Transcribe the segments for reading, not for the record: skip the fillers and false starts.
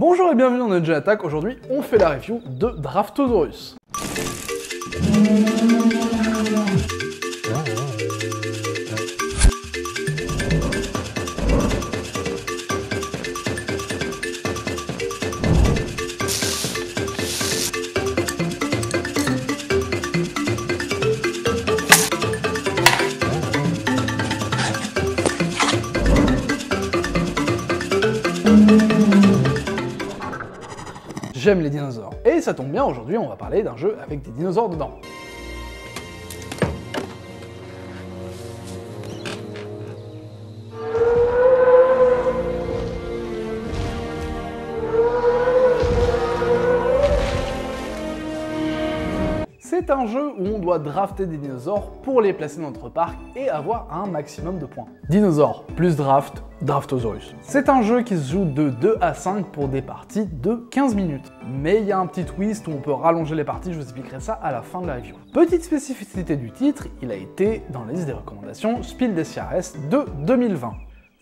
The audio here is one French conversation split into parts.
Bonjour et bienvenue dans Ninja Attack. Aujourd'hui, on fait la review de Draftosaurus. J'aime les dinosaures. Et ça tombe bien, aujourd'hui on va parler d'un jeu avec des dinosaures dedans. C'est un jeu où on doit drafter des dinosaures pour les placer dans notre parc et avoir un maximum de points. Dinosaures plus draft, Draftosaurus. C'est un jeu qui se joue de 2 à 5 pour des parties de 15 minutes. Mais il y a un petit twist où on peut rallonger les parties, je vous expliquerai ça à la fin de la review. Petite spécificité du titre, il a été dans la liste des recommandations Spiel des Jahres de 2020.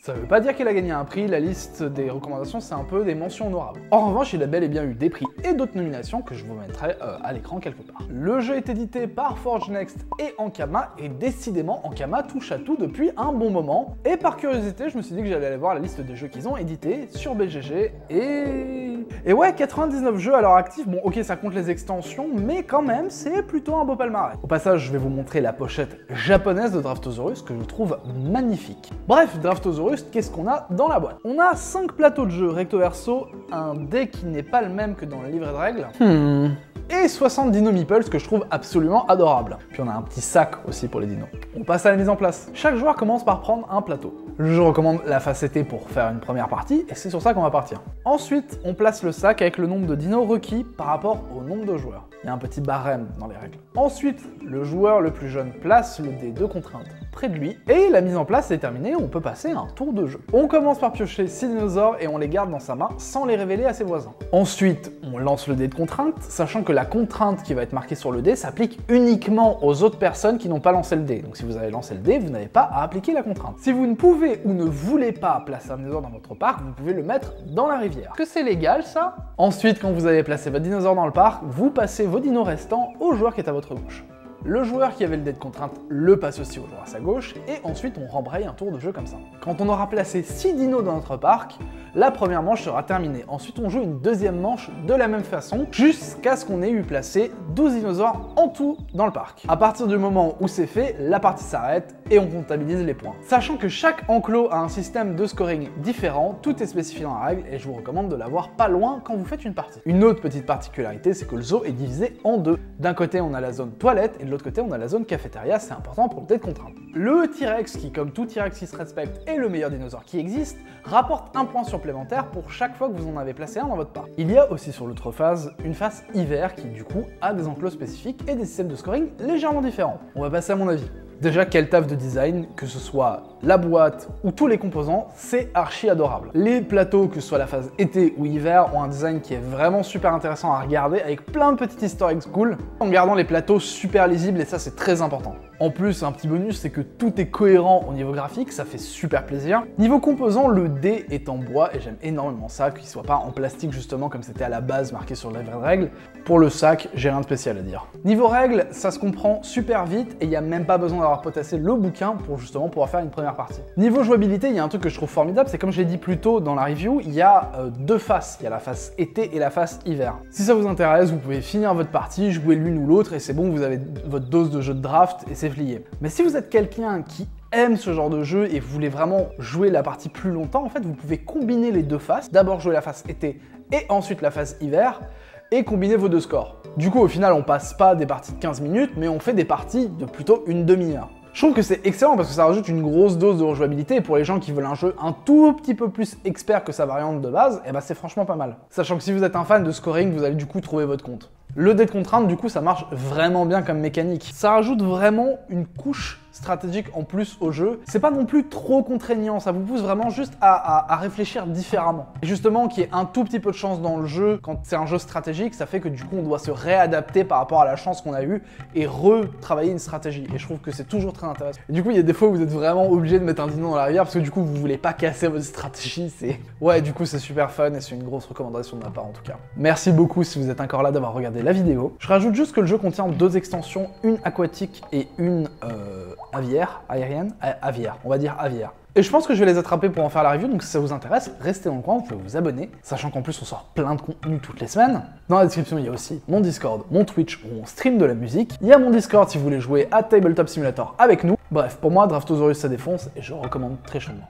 Ça veut pas dire qu'il a gagné un prix, la liste des recommandations c'est un peu des mentions honorables. En revanche, il a bel et bien eu des prix et d'autres nominations que je vous mettrai à l'écran quelque part. Le jeu est édité par Forge Next et Ankama, et décidément Ankama touche à tout depuis un bon moment. Et par curiosité, je me suis dit que j'allais aller voir la liste des jeux qu'ils ont édités sur BGG, et ouais, 99 jeux à l'heure active. Bon ok, ça compte les extensions, mais quand même, c'est plutôt un beau palmarès. Au passage, je vais vous montrer la pochette japonaise de Draftosaurus que je trouve magnifique. Bref, Draftosaurus, qu'est-ce qu'on a dans la boîte? On a 5 plateaux de jeu recto verso, un dé qui n'est pas le même que dans le livret de règles, et 60 dino meeples que je trouve absolument adorables. Puis on a un petit sac aussi pour les dinos. On passe à la mise en place. Chaque joueur commence par prendre un plateau. Je recommande la face été pour faire une première partie, et c'est sur ça qu'on va partir. Ensuite, on place le sac avec le nombre de dinos requis par rapport au nombre de joueurs. Il y a un petit barème dans les règles. Ensuite, le joueur le plus jeune place le dé de contrainte près de lui, et la mise en place est terminée, on peut passer un tour de jeu. On commence par piocher 6 dinosaures et on les garde dans sa main sans les révéler à ses voisins. Ensuite, on lance le dé de contrainte, sachant que la contrainte qui va être marquée sur le dé s'applique uniquement aux autres personnes qui n'ont pas lancé le dé. Donc si vous avez lancé le dé, vous n'avez pas à appliquer la contrainte. Si vous ne pouvez ou ne voulez pas placer un dinosaure dans votre parc, vous pouvez le mettre dans la rivière. Que c'est légal ça? Ensuite, quand vous avez placé votre dinosaure dans le parc, vous passez vos dinos restants au joueur qui est à votre gauche. Le joueur qui avait le dé de contrainte le passe aussi au joueur à sa gauche, et ensuite on rembraye un tour de jeu comme ça. Quand on aura placé 6 dinos dans notre parc, la première manche sera terminée. Ensuite on joue une deuxième manche de la même façon, jusqu'à ce qu'on ait eu placé 12 dinosaures en tout dans le parc. À partir du moment où c'est fait, la partie s'arrête et on comptabilise les points. Sachant que chaque enclos a un système de scoring différent, tout est spécifié dans la règle et je vous recommande de l'avoir pas loin quand vous faites une partie. Une autre petite particularité, c'est que le zoo est divisé en deux. D'un côté on a la zone toilette et de l'autre côté on a la zone cafétéria, c'est important pour le dé de contrainte. Le T-Rex, qui comme tout T-Rex qui se respecte est le meilleur dinosaure qui existe, rapporte un point supplémentaire pour chaque fois que vous en avez placé un dans votre parc. Il y a aussi sur l'autre phase une phase hiver qui du coup a des enclos spécifiques et des systèmes de scoring légèrement différents. On va passer à mon avis. Déjà, quel taf de design, que ce soit la boîte ou tous les composants, c'est archi adorable. Les plateaux, que ce soit la phase été ou hiver, ont un design qui est vraiment super intéressant à regarder avec plein de petites easter eggs cool, en gardant les plateaux super lisibles et ça c'est très important. En plus, un petit bonus, c'est que tout est cohérent au niveau graphique, ça fait super plaisir. Niveau composants, le dé est en bois et j'aime énormément ça, qu'il soit pas en plastique justement comme c'était à la base marqué sur le livret de règles. Pour le sac, j'ai rien de spécial à dire. Niveau règles, ça se comprend super vite et il n'y a même pas besoin d'avoir potassé le bouquin pour justement pouvoir faire une première partie. Niveau jouabilité, il y a un truc que je trouve formidable, c'est comme je l'ai dit plus tôt dans la review, il y a deux faces. Il y a la face été et la face hiver. Si ça vous intéresse, vous pouvez finir votre partie, jouer l'une ou l'autre et c'est bon, vous avez votre dose de jeu de draft et c'est plié. Mais si vous êtes quelqu'un qui aime ce genre de jeu et vous voulez vraiment jouer la partie plus longtemps, en fait, vous pouvez combiner les deux faces. D'abord jouer la face été et ensuite la face hiver et combiner vos deux scores. Du coup, au final, on passe pas des parties de 15 minutes, mais on fait des parties de plutôt une demi-heure. Je trouve que c'est excellent parce que ça rajoute une grosse dose de rejouabilité et pour les gens qui veulent un jeu un tout petit peu plus expert que sa variante de base, et bah c'est franchement pas mal. Sachant que si vous êtes un fan de scoring, vous allez du coup trouver votre compte. Le dé de contrainte, du coup, ça marche vraiment bien comme mécanique. Ça rajoute vraiment une couche stratégique en plus au jeu, c'est pas non plus trop contraignant, ça vous pousse vraiment juste à réfléchir différemment. Et justement, qu'il y ait un tout petit peu de chance dans le jeu, quand c'est un jeu stratégique, ça fait que du coup on doit se réadapter par rapport à la chance qu'on a eue et retravailler une stratégie. Et je trouve que c'est toujours très intéressant. Et du coup, il y a des fois où vous êtes vraiment obligé de mettre un dino dans la rivière parce que du coup vous voulez pas casser votre stratégie, ouais, du coup c'est super fun et c'est une grosse recommandation de ma part en tout cas. Merci beaucoup si vous êtes encore là d'avoir regardé la vidéo. Je rajoute juste que le jeu contient 2 extensions, une aquatique et une aviaire, on va dire aviaire. Et je pense que je vais les attraper pour en faire la review, donc si ça vous intéresse, restez dans le coin, vous pouvez vous abonner, sachant qu'en plus on sort plein de contenu toutes les semaines. Dans la description, il y a aussi mon Discord, mon Twitch, où on stream de la musique. Il y a mon Discord si vous voulez jouer à Tabletop Simulator avec nous. Bref, pour moi, Draftosaurus ça défonce et je recommande très chaudement.